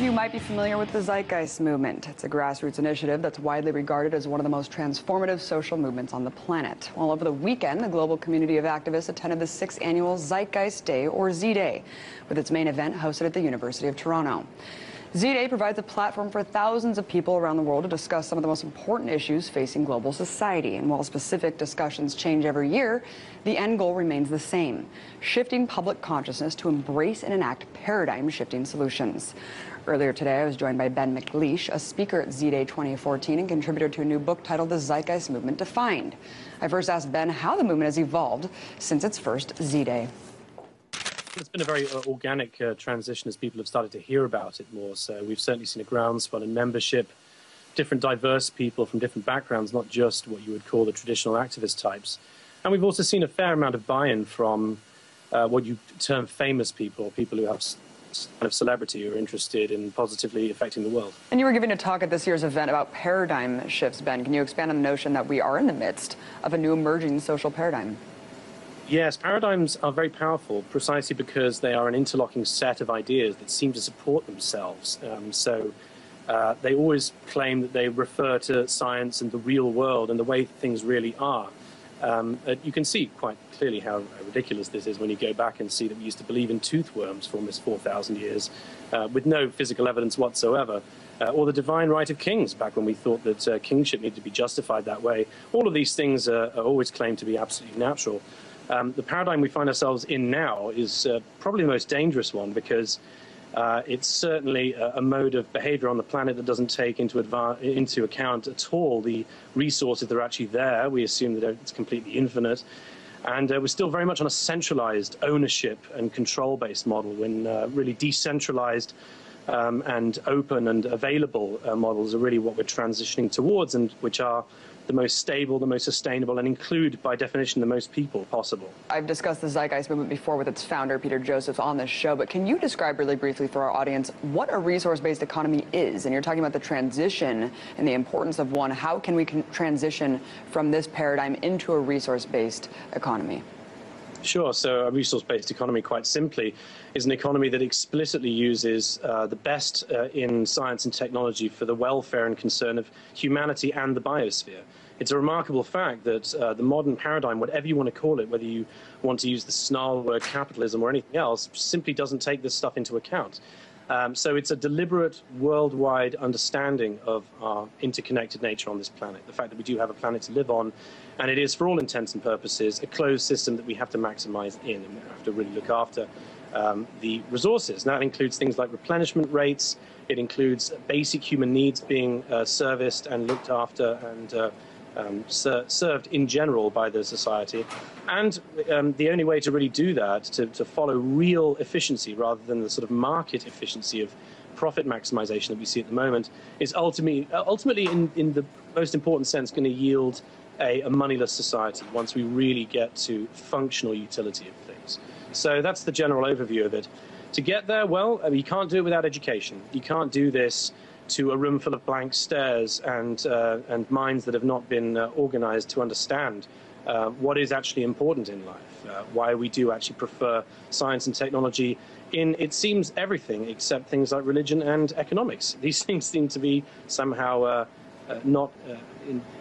you might be familiar with the Zeitgeist Movement. It's a grassroots initiative that's widely regarded as one of the most transformative social movements on the planet. Well, over the weekend, the global community of activists attended the 6th annual Zeitgeist Day, or ZDay, with its main event hosted at the University of Toronto. ZDay provides a platform for thousands of people around the world to discuss some of the most important issues facing global society. And while specific discussions change every year, the end goal remains the same: shifting public consciousness to embrace and enact paradigm-shifting solutions. Earlier today, I was joined by Ben McLeish, a speaker at ZDay 2014 and contributor to a new book titled The Zeitgeist Movement Defined. I first asked Ben how the movement has evolved since its first ZDay. It's been a very organic transition as people have started to hear about it more. So we've certainly seen a groundswell in membership, different diverse people from different backgrounds, not just what you would call the traditional activist types. And we've also seen a fair amount of buy-in from what you term famous people, people who have kind of celebrity who are interested in positively affecting the world. And you were giving a talk at this year's event about paradigm shifts, Ben. Can you expand on the notion that we are in the midst of a new emerging social paradigm? Yes, paradigms are very powerful precisely because they are an interlocking set of ideas that seem to support themselves. They always claim that they refer to science and the real world and the way things really are. You can see quite clearly how ridiculous this is when you go back and see that we used to believe in tooth worms for almost 4,000 years with no physical evidence whatsoever. Or the divine right of kings, back when we thought that kingship needed to be justified that way. All of these things are always claimed to be absolutely natural. The paradigm we find ourselves in now is probably the most dangerous one because it's certainly a mode of behavior on the planet that doesn't take into account at all the resources that are actually there. We assume that it's completely infinite. And we're still very much on a centralized ownership and control-based model when really decentralized and open and available models are really what we're transitioning towards, and which are the most stable, the most sustainable, and include, by definition, the most people possible. I've discussed the Zeitgeist Movement before with its founder, Peter Joseph, on this show, but can you describe really briefly for our audience what a resource-based economy is? And you're talking about the transition and the importance of one. How can we transition from this paradigm into a resource-based economy? Sure. So a resource-based economy, quite simply, is an economy that explicitly uses the best in science and technology for the welfare and concern of humanity and the biosphere. It's a remarkable fact that the modern paradigm, whatever you want to call it, whether you want to use the snarl word capitalism or anything else, simply doesn't take this stuff into account. So it's a deliberate worldwide understanding of our interconnected nature on this planet, the fact that we do have a planet to live on, and it is, for all intents and purposes, a closed system that we have to maximize in, and we have to really look after the resources. Now, that includes things like replenishment rates, it includes basic human needs being serviced and looked after and served in general by the society. And the only way to really do that, to follow real efficiency rather than the sort of market efficiency of profit maximization that we see at the moment, is ultimately in the most important sense, going to yield a moneyless society once we really get to functional utility of things. So that's the general overview of it. To get there, well, you can't do it without education. You can't do this to a room full of blank stares and minds that have not been organized to understand what is actually important in life, why we do actually prefer science and technology in, it seems, everything except things like religion and economics. These things seem to be somehow not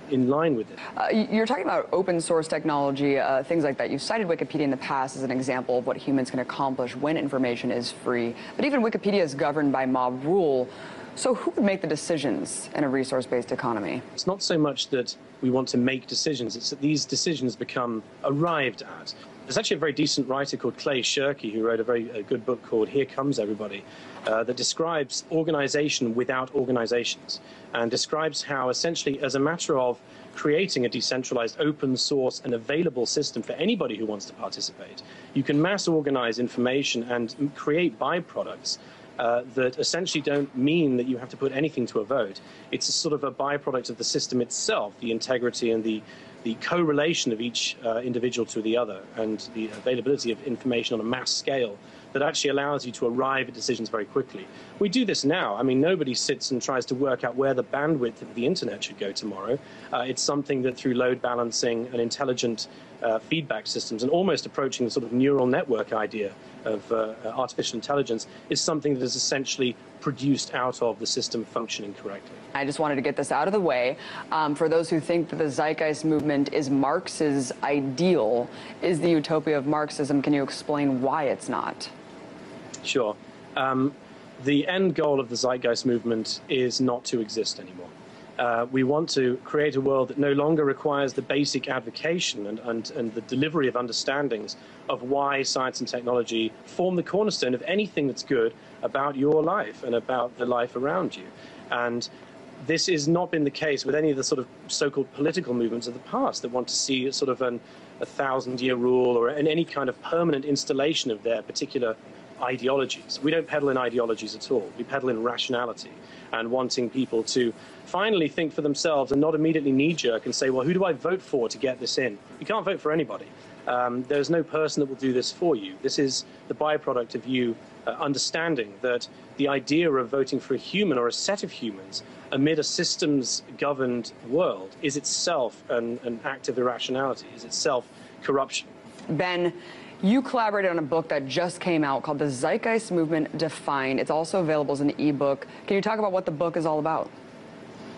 in line with it. You're talking about open source technology, things like that. You've cited Wikipedia in the past as an example of what humans can accomplish when information is free. But even Wikipedia is governed by mob rule. So who would make the decisions in a resource-based economy? It's not so much that we want to make decisions, it's that these decisions become arrived at. There's actually a very decent writer called Clay Shirky who wrote a very good book called Here Comes Everybody that describes organization without organizations and describes how essentially as a matter of creating a decentralized, open source and available system for anybody who wants to participate, you can mass organize information and create byproducts that essentially don't mean that you have to put anything to a vote. It's a sort of a byproduct of the system itself, the integrity and the correlation of each individual to the other, and the availability of information on a mass scale that actually allows you to arrive at decisions very quickly. We do this now. I mean, nobody sits and tries to work out where the bandwidth of the internet should go tomorrow. It's something that through load balancing and intelligent feedback systems and almost approaching the sort of neural network idea of artificial intelligence is something that is essentially produced out of the system functioning correctly. I just wanted to get this out of the way. For those who think that the Zeitgeist movement is Marx's ideal, is the utopia of Marxism, can you explain why it's not? Sure. The end goal of the Zeitgeist movement is not to exist anymore. We want to create a world that no longer requires the basic advocation and the delivery of understandings of why science and technology form the cornerstone of anything that's good about your life and about the life around you. And this has not been the case with any of the sort of so-called political movements of the past that want to see sort of a 1,000-year rule or any kind of permanent installation of their particular ideologies. We don't peddle in ideologies at all. We peddle in rationality and wanting people to finally think for themselves and not immediately knee-jerk and say, well, who do I vote for to get this in? You can't vote for anybody. There's no person that will do this for you. This is the byproduct of you understanding that the idea of voting for a human or a set of humans amid a systems-governed world is itself an act of irrationality, is itself corruption. Ben, you collaborated on a book that just came out called The Zeitgeist Movement Defined. It's also available as an ebook. Can you talk about what the book is all about?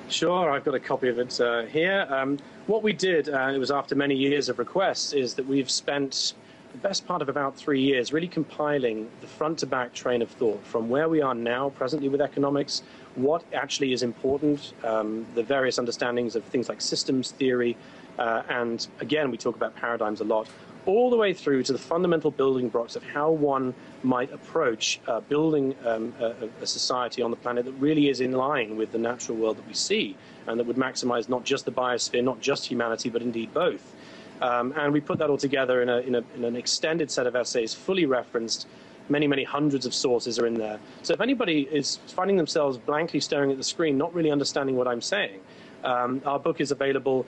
Sure, I've got a copy of it here. What we did, and it was after many years of requests, is that we've spent the best part of about 3 years really compiling the front-to-back train of thought from where we are now presently with economics, what actually is important, the various understandings of things like systems theory, and again, we talk about paradigms a lot, all the way through to the fundamental building blocks of how one might approach building a society on the planet that really is in line with the natural world that we see and that would maximize not just the biosphere, not just humanity, but indeed both. And we put that all together in an extended set of essays, fully referenced. Many hundreds of sources are in there. So if anybody is finding themselves blankly staring at the screen, not really understanding what I'm saying, our book is available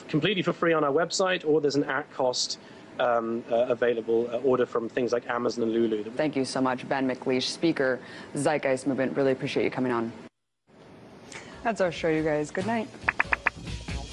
completely for free on our website, or there's an at-cost available order from things like Amazon and Lulu. Thank you so much, Ben McLeish, speaker, Zeitgeist Movement. Really appreciate you coming on. That's our show, you guys. Good night.